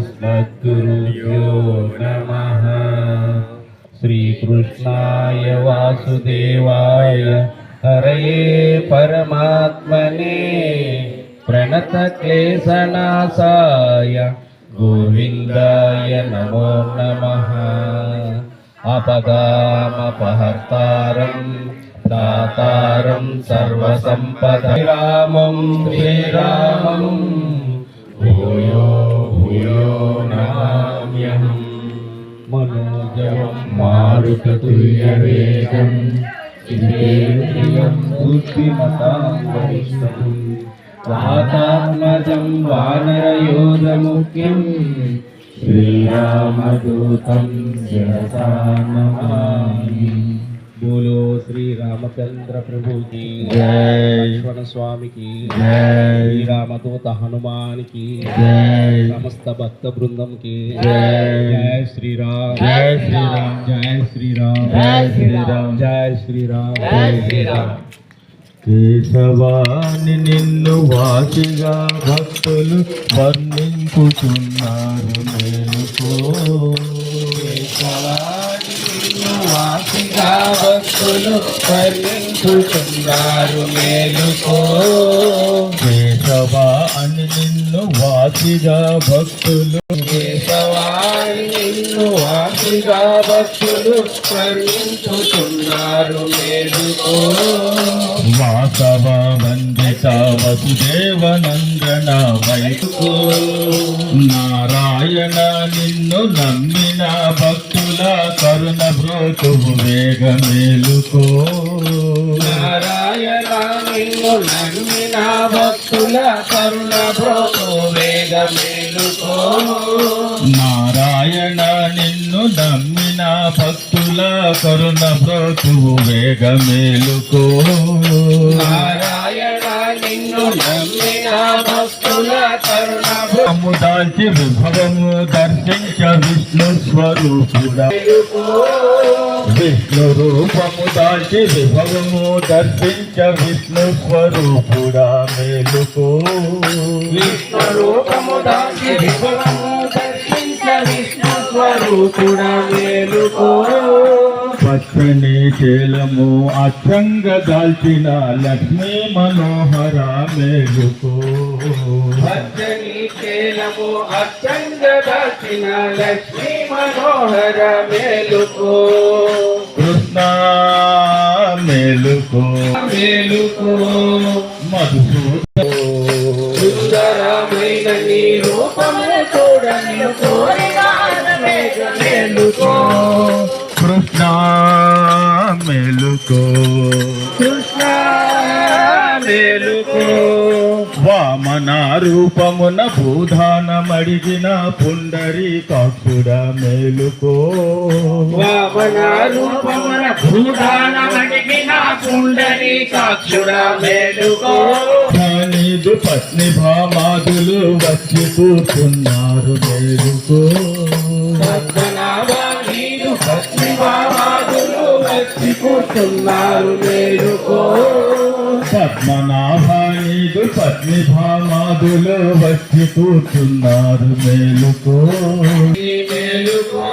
अस्मद्गुरुभ्यो नमः। श्रीकृष्णाय वासुदेवाय हरये परमात्मने प्रणतक्लेशनाशाय गोविन्दाय नमो नमः। अपदामपहर्तारम् दातारं सर्वसम्पदां श्रीरामं भूयो भूयो नमाम्यहम्। मनोजवं मारुततुल्यवेगं जितेन्द्रियं बुद्धिमतां वरिष्ठं वातात्मजं वानरयोधमुख्यं श्रीरामदूतं शिरसा नमामि। बोलो श्री रामचंद्र प्रभु की जय, लक्ष्मण स्वामी की जय, श्री रामदूत हनुमान की जय, समस्त भक्त वृंदम की जय। जय श्री राम, जय श्री राम, जय श्री राम, जय श्री राम, जय श्री राम, जय श्री राम। కేశవాని నిన్ను వాసిగా భక్తులు వర్ణించుతున్నారు మేలుకో। కేశవాని నిన్ను వాసిగా భక్తులు వర్ణించుతున్నారు మేలుకో। కేశవా అని నిన్ను వాసిగా భక్తులు, కేశవాని నిన్ను వాసిగా భక్తులు వర్ణించుతున్నారు మేలుకో। వాసవ వందిత వసుదేవ నందన వైపుకో। నారాయణ నిన్ను నమ్మిన భక్తుల కరుణ బ్రోతువు వేగ మేలుకో। నారాయణ నిన్ను నమ్మిన భక్తుల కరుణ బ్రోతువు వేగ మేలుకో। నారాయణ నిన్ను నమ్మిన భక్తుల కరుణ బ్రోతువు వేగ మేలుకో। నారాయణ నిన్ను నమ్మిన భక్తుల కరుణ బ్రోతువు దాల్చి విభవము దర్శించ విష్ణు స్వరూపుడా। విష్ణు రూపము దాల్చి విభవము దర్శించ విష్ణు స్వరూపుడా మేలుకో। విష్ణు రూపము దాల్చి విభవము దర్శించ విష్ణు స్వరూపుడా మేలుకో। పచ్చని చేలము అచ్చంగ దాల్చిన లక్ష్మీ మనోహర మేలుకో। పచ్చని చేలము అచ్చంగ దాల్చిన లక్ష్మీ మనోహర మేలుకో। కృష్ణ మేలుకో మేలుకో మధుసూదన సుందరమైన నీ రూపము చూడని మేలుకో। కృష్ణ మేలుకో కృష్ణ మేలుకో। వామన రూపమున భూధానమడిగిన పుండరీకాక్షుడ మేలుకో। వామన రూపమున భూధానమడిగిన పుండరీకాక్షుడ మేలుకో। నీదు పత్ని భామాదులు వచ్చి కూర్చున్నారు మేలుకో। పత్ని భామాదులు వచ్చి కూర్చున్నారు మేలుకో। పద్మనాభ నీదు పత్ని భామాదులు వచ్చి కూర్చున్నారు మేలుకో మేలుకో।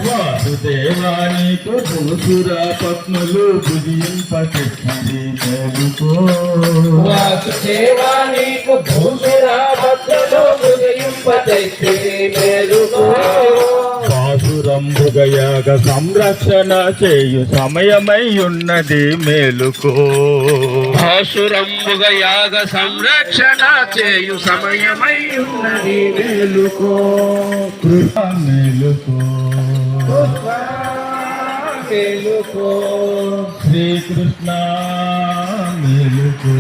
వాసుదేవా నీకు భూసుర పత్నులు భుజింపచెప్పి మేలుకో। వాసుదేవా నీకు భూసుర పత్నులు భుజింపచెప్పి మేలుకో। పాసురంబుగయాగ సంరక్షణ చేయు సమయమై ఉన్నది మేలుకో। పాసురంబుగయాగ సంరక్షణ చేయు సమయమై ఉన్నది మేలుకో। కృష్ణ మేలుకో మేలుకో। శ్రీకృష్ణ మేలుకో।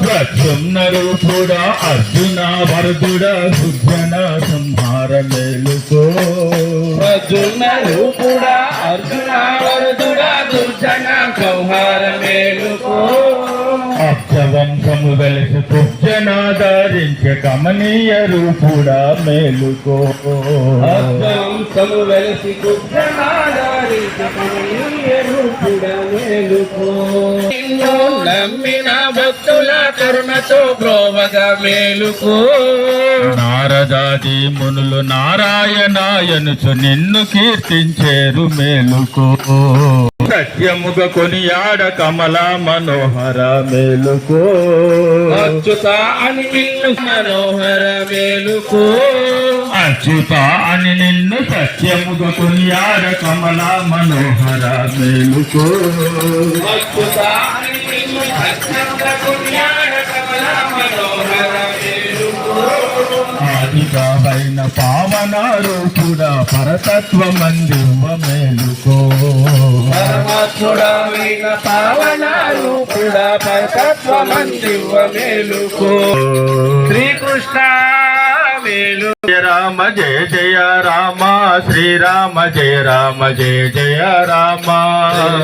ప్రచున్నరూపుడా అర్జున వరదుడా సుజన సంహార మేలుకో। ప్రచున్నరూపుడా అర్జున వరదుడా దుర్జన సంహార మేలుకో। అక్షవంశము వెలిసి పుజనాదరించే కమనీయ రూపుడా మేలుకో। అక్షవంశము వెలిసి పుజనాదరించే కమనీయ రూపుడా మేలుకో। నమ్మిన భక్తుల కరుణతో బ్రోవగా మేలుకో। నారదాది మునులు నారాయణాయనుచు నిన్ను కీర్తించేరు మేలుకో సత్యముగ కొనియాడ కమల మనోహర మేలుకో అచ్యుత అని నిన్ను మనోహర మేలుకో అచ్యుత అని నిన్ను సత్యముగ కొనియాడ కమల మనోహర మేలుకో అచ్యుత అని నిన్ను సత్యముగ కొనియాడ కమల మనోహర మేలుకో ఆదిగావైన పావన రూపుడా పరతత్వమందివ మేలుకో పరమాత్ముడమైన పావన రూపుడా పరతత్వమందివ మేలుకో శ్రీకృష్ణ మేలు రామ జయ జయ రామ శ్రీరామ జయ రామ జయ జయ రామ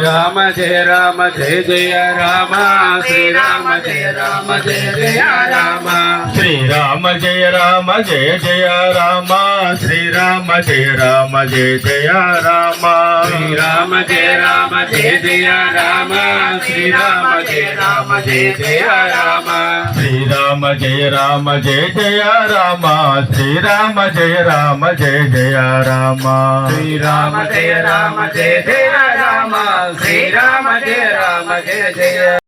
రామ జయ రామ జయ జయ రామ శ్రీరామ జయ రామ జయ జయ రామ శ్రీరామ జయ రామ జయ జయ రామ శ్రీరామ జయ రామ జయ జయ రామ శ్రీరామ జయ రామ జయ జయ రామ శ్రీరామ జయ రామ జయ జయ రామ శ్రీరామ జయ రామ జయ జయ రామ శ్రీరామ జయ రామ జయ జయ రామ శ్రీరామ జయ రామ జయ జయ రామ శ్రీరామ జయ రామ జయ జయ